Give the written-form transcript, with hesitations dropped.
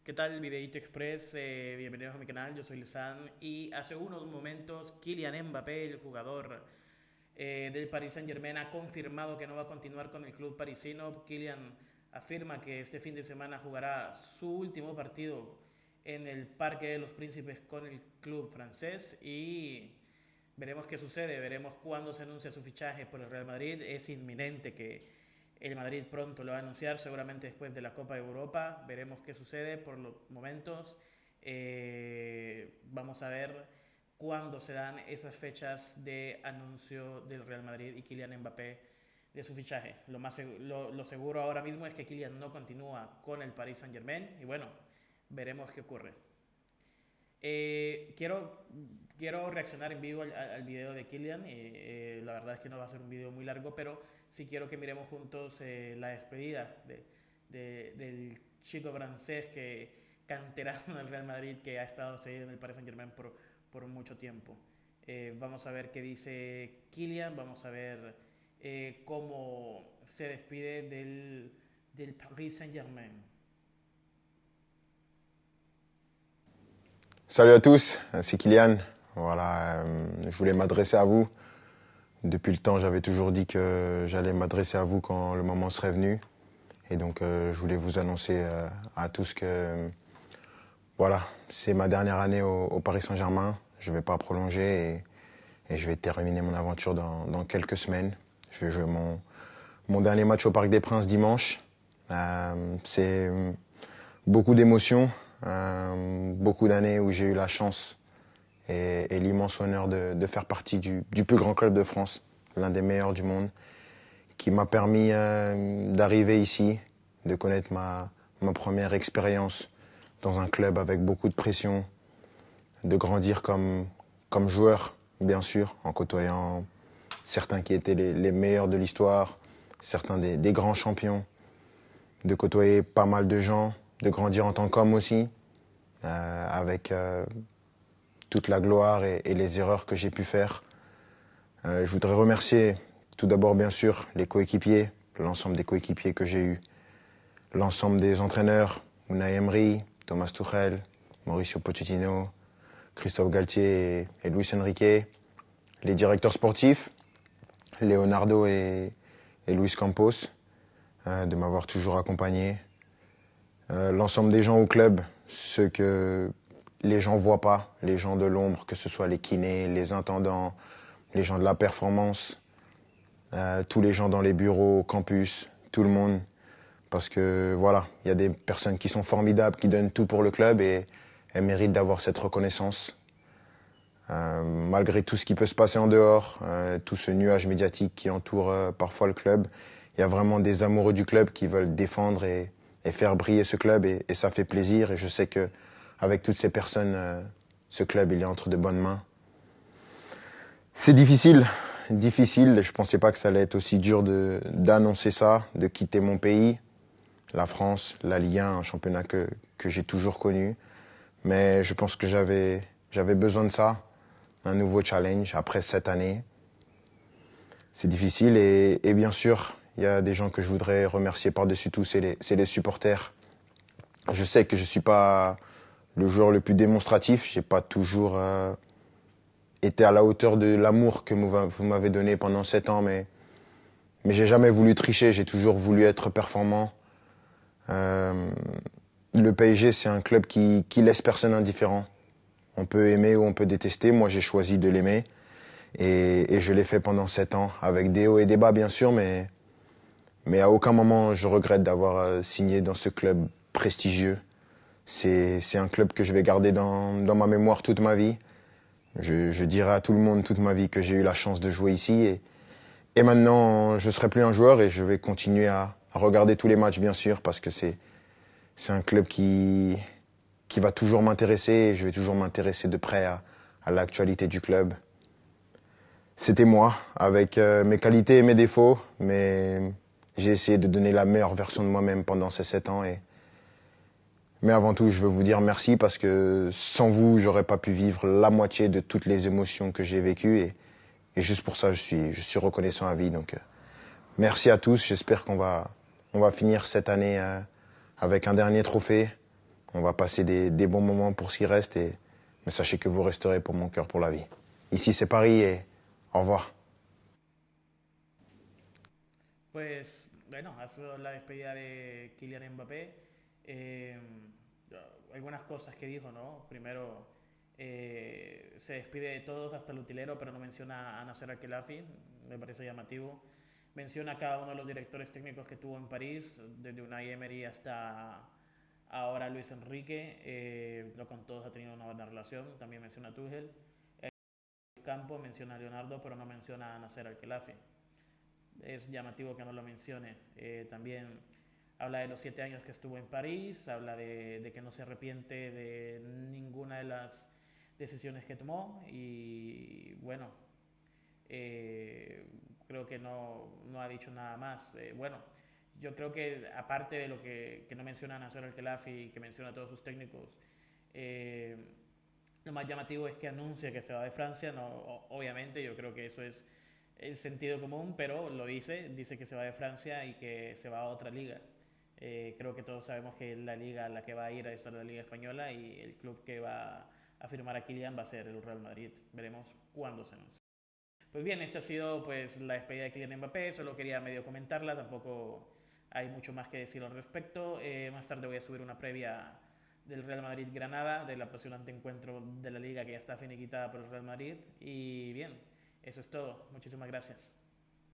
¿Qué tal, Videito Express? Bienvenidos a mi canal, yo soy Lisan y hace unos momentos Kylian Mbappé, el jugador del Paris Saint-Germain, ha confirmado que no va a continuar con el club parisino. Kylian afirma que este fin de semana jugará su último partido en el Parque de los Príncipes con el club francés y veremos qué sucede, veremos cuándo se anuncia su fichaje por el Real Madrid. Es inminente que el Madrid pronto lo va a anunciar, seguramente después de la Copa de Europa. Veremos qué sucede por los momentos. Vamos a ver cuándo se dan esas fechas de anuncio del Real Madrid y Kylian Mbappé de su fichaje. Lo seguro ahora mismo es que Kylian no continúa con el Paris Saint Germain y bueno, veremos qué ocurre. Eh, quiero, quiero reaccionar en vivo al video de Kylian. La verdad es que no va a ser un video muy largo, pero sí quiero que miremos juntos la despedida del chico francés canterano del Real Madrid, que ha estado seguido en el Paris Saint Germain por mucho tiempo. Vamos a ver qué dice Kylian, vamos a ver cómo se despide del Paris Saint Germain. Salut à tous, c'est Kylian. Voilà, je voulais m'adresser à vous. Depuis le temps, j'avais toujours dit que j'allais m'adresser à vous quand le moment serait venu. Et donc, je voulais vous annoncer à tous que voilà, c'est ma dernière année au Paris Saint-Germain. Je ne vais pas prolonger et je vais terminer mon aventure dans quelques semaines. Je vais jouer mon dernier match au Parc des Princes dimanche. C'est beaucoup d'émotions, beaucoup d'années où j'ai eu la chance et l'immense honneur de faire partie du plus grand club de France, l'un des meilleurs du monde, qui m'a permis d'arriver ici, de connaître ma première expérience dans un club avec beaucoup de pression, de grandir comme joueur, bien sûr, en côtoyant certains qui étaient les meilleurs de l'histoire, certains des grands champions, de côtoyer pas mal de gens, de grandir en tant qu'homme aussi, avec toute la gloire et les erreurs que j'ai pu faire. Je voudrais remercier tout d'abord bien sûr les coéquipiers, l'ensemble des coéquipiers que j'ai eus, l'ensemble des entraîneurs, Unai Emery, Thomas Tuchel, Mauricio Pochettino, Christophe Galtier et Luis Enrique, les directeurs sportifs, Leonardo et Luis Campos, de m'avoir toujours accompagné, l'ensemble des gens au club, ceux que les gens voient pas, les gens de l'ombre, que ce soit les kinés, les intendants, les gens de la performance, tous les gens dans les bureaux, au campus, tout le monde. Parce que voilà, il y a des personnes qui sont formidables, qui donnent tout pour le club et elles méritent d'avoir cette reconnaissance. Malgré tout ce qui peut se passer en dehors, tout ce nuage médiatique qui entoure parfois le club, il y a vraiment des amoureux du club qui veulent défendre et faire briller ce club et ça fait plaisir. Et je sais que avec toutes ces personnes, ce club il est entre de bonnes mains. C'est difficile. Je pensais pas que ça allait être aussi dur d'annoncer ça, de quitter mon pays, la France, la Ligue 1, un championnat que j'ai toujours connu. Mais je pense que j'avais besoin de ça, un nouveau challenge après cette année. C'est difficile et bien sûr, il y a des gens que je voudrais remercier par-dessus tout, c'est les supporters. Je sais que je suis pas le joueur le plus démonstratif, j'ai pas toujours été à la hauteur de l'amour que vous m'avez donné pendant 7 ans, mais j'ai jamais voulu tricher, j'ai toujours voulu être performant. Le PSG, c'est un club qui laisse personne indifférent. On peut aimer ou on peut détester. Moi, j'ai choisi de l'aimer et je l'ai fait pendant 7 ans, avec des hauts et des bas, bien sûr, mais à aucun moment je regrette d'avoir signé dans ce club prestigieux. C'est un club que je vais garder dans ma mémoire toute ma vie. Je dirai à tout le monde toute ma vie que j'ai eu la chance de jouer ici et maintenant je serai plus un joueur et je vais continuer à regarder tous les matchs bien sûr parce que c'est un club qui va toujours m'intéresser et je vais toujours m'intéresser de près à l'actualité du club. C'était moi avec mes qualités et mes défauts, mais j'ai essayé de donner la meilleure version de moi-même pendant ces 7 ans mais avant tout, je veux vous dire merci parce que sans vous, j'aurais pas pu vivre la moitié de toutes les émotions que j'ai vécues et juste pour ça, je suis reconnaissant à vie. Donc, merci à tous. J'espère qu'on va finir cette année avec un dernier trophée. On va passer des bons moments pour ce qui reste, mais sachez que vous resterez pour mon cœur pour la vie. Ici c'est Paris et au revoir. Pues bueno, ha sido la despedida de Kylian Mbappé. Eh, Algunas cosas que dijo, ¿no? Primero, se despide de todos hasta el utilero, pero no menciona a Nasser Al-Khelaifi, me parece llamativo. Menciona a cada uno de los directores técnicos que tuvo en París, desde Unai Emery hasta ahora Luis Enrique. No con todos ha tenido una buena relación. También menciona a Tuchel. Campo menciona a Leonardo, pero no menciona a Nasser Al-Khelaifi. Es llamativo que no lo mencione. También habla de los 7 años que estuvo en París, habla de que no se arrepiente de ninguna de las decisiones que tomó y bueno, creo que no ha dicho nada más. Bueno, yo creo que aparte de lo que no menciona a Nasser Al-Khelaifi y que menciona a todos sus técnicos, eh, lo más llamativo es que anuncia que se va de Francia. No, obviamente, yo creo que eso es el sentido común, pero lo dice que se va de Francia y que se va a otra liga. Creo que todos sabemos que la liga a la que va a ir es la Liga Española y el club que va a firmar a Kylian va a ser el Real Madrid. Veremos cuándo se anuncia. Pues bien, esta ha sido pues la despedida de Kylian Mbappé, solo quería medio comentarla, tampoco hay mucho más que decir al respecto. Más tarde voy a subir una previa del Real Madrid-Granada, del apasionante encuentro de la liga que ya está finiquitada por el Real Madrid. Y bien, eso es todo. Muchísimas gracias.